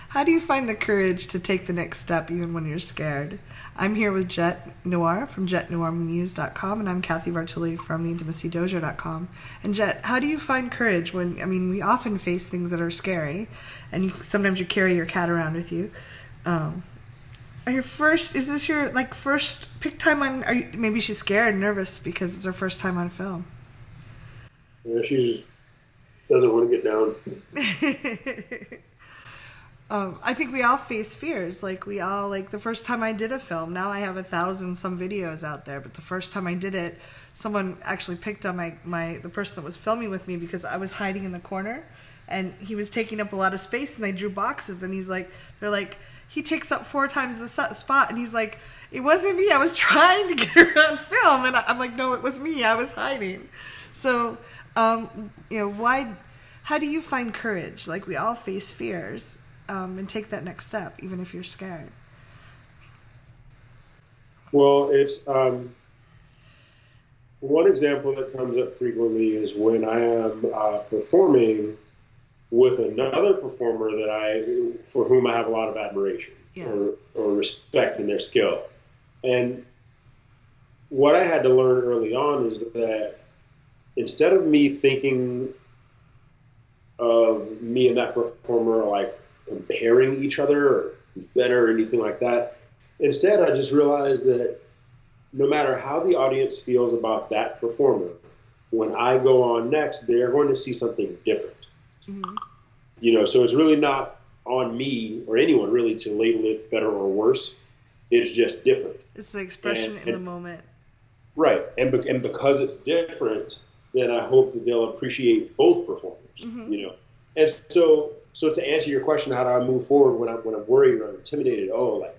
How do you find the courage to take the next step even when you're scared? I'm here with Jet Noir from jetnoirmuse.com, and I'm Kathy Vartuli from theintimacydojo.com. And Jet, how do you find courage when, we often face things that are scary, and sometimes you carry your cat around with you. Is this your first pick time on? Maybe she's scared, nervous because it's her first time on film. Yeah, she just doesn't want to get down. I think we all face fears. The first time I did a film, now I have 1,000 some videos out there, but the first time I did it, someone actually picked on the person that was filming with me because I was hiding in the corner and he was taking up a lot of space, and they drew boxes, and they're like, he takes up 4 times the spot, and he's like, it wasn't me, I was trying to get her on film, and I'm like, no, it was me, I was hiding. So, how do you find courage? We all face fears. And take that next step, even if you're scared. Well, it's one example that comes up frequently is when I am performing with another performer for whom I have a lot of admiration or respect in their skill. And what I had to learn early on is that instead of me thinking of me and that performer comparing each other or who's better or anything like that. Instead, I just realized that no matter how the audience feels about that performer, when I go on next, they're going to see something different. Mm-hmm. So it's really not on me or anyone really to label it better or worse. It's just different. It's the expression in the moment. Right. And because it's different, then I hope that they'll appreciate both performers, mm-hmm. And so to answer your question, how do I move forward when I'm worried or I'm intimidated? What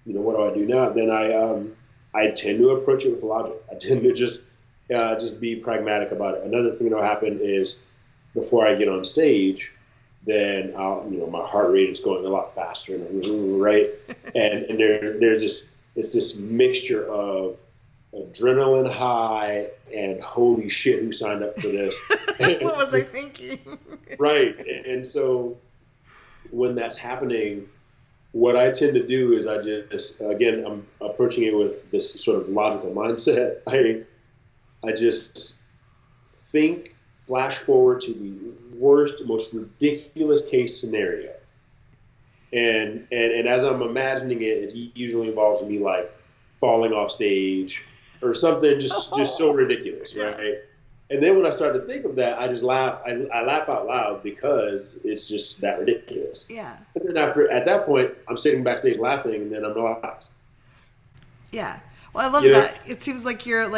do I do now? Then I tend to approach it with logic. I tend to just be pragmatic about it. Another thing that'll happen is before I get on stage, then my heart rate is going a lot faster, right? and there's this mixture of adrenaline high and holy shit, who signed up for this? What was I thinking? Right. And so when that's happening, what I tend to do is I just, again, I'm approaching it with this sort of logical mindset. I just flash forward to the worst, most ridiculous case scenario. And as I'm imagining it, it usually involves me falling off stage or something just so ridiculous, right? And then when I start to think of that, I just laugh. I laugh out loud because it's just that ridiculous. Yeah. And then at that point, I'm sitting backstage laughing, and then I'm relaxed. Yeah. Well, I love that. It seems like you're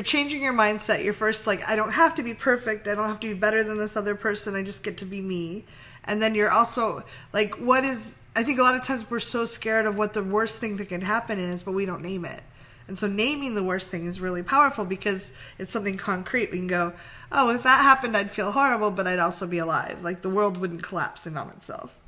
changing your mindset. You're first I don't have to be perfect. I don't have to be better than this other person. I just get to be me. And then you're also I think a lot of times we're so scared of what the worst thing that can happen is, but we don't name it. And so naming the worst thing is really powerful because it's something concrete. We can go, oh, if that happened, I'd feel horrible, but I'd also be alive. The world wouldn't collapse in on itself.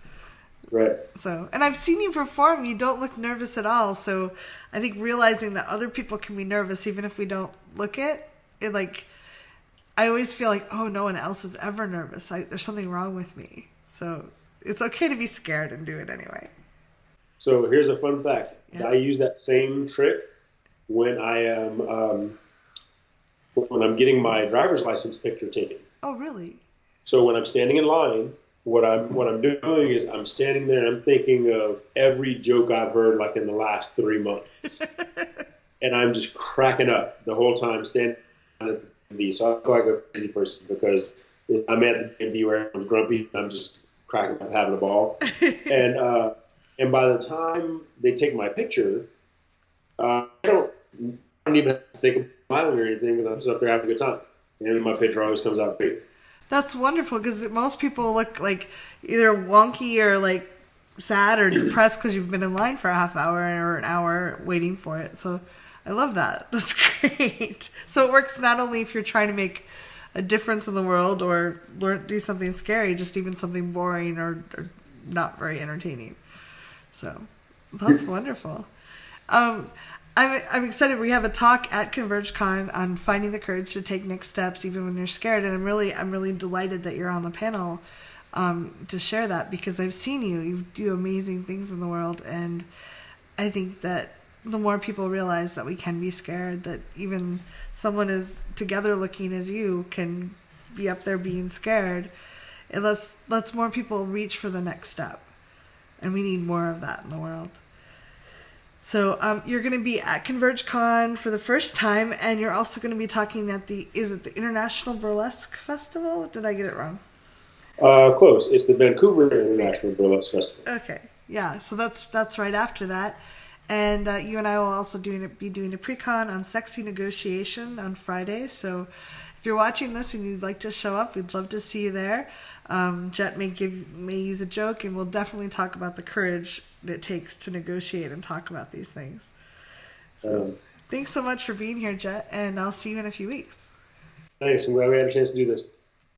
Right. So, and I've seen you perform. You don't look nervous at all. So I think realizing that other people can be nervous, even if we don't look it, I always feel oh, no one else is ever nervous. There's something wrong with me. So it's okay to be scared and do it anyway. So here's a fun fact. Yeah. I use that same trick when I am when I'm getting my driver's license picture taken. Oh, really? So when I'm standing in line, what I'm doing is I'm standing there and I'm thinking of every joke I've heard in the last 3 months, and I'm just cracking up the whole time standing at the DMV. So I feel like a crazy person because I'm at the DMV where I'm grumpy. I'm just cracking up, having a ball, and by the time they take my picture, I don't even have to think of smiling or anything because I'm just up there having a good time. And my picture always comes out great. That's wonderful because most people look either wonky or sad or depressed because you've been in line for a half hour or an hour waiting for it. So I love that. That's great. So it works not only if you're trying to make a difference in the world or do something scary, just even something boring or not very entertaining. So that's wonderful. I'm excited. We have a talk at ConvergeCon on finding the courage to take next steps even when you're scared, and I'm really delighted that you're on the panel to share that, because I've seen you do amazing things in the world, and I think that the more people realize that we can be scared, that even someone as together looking as you can be up there being scared, it lets more people reach for the next step, and we need more of that in the world. So you're going to be at ConvergeCon for the first time, and you're also going to be talking at the International Burlesque Festival? Did I get it wrong? Close. It's the Vancouver International Burlesque Festival. Okay, yeah. So that's right after that, and you and I will also be doing a pre-con on sexy negotiation on Friday. So if you're watching this and you'd like to show up, we'd love to see you there. Jet may use a joke, and we'll definitely talk about the courage that it takes to negotiate and talk about these things. So thanks so much for being here, Jet, and I'll see you in a few weeks. Thanks. I'm glad we had a chance to do this.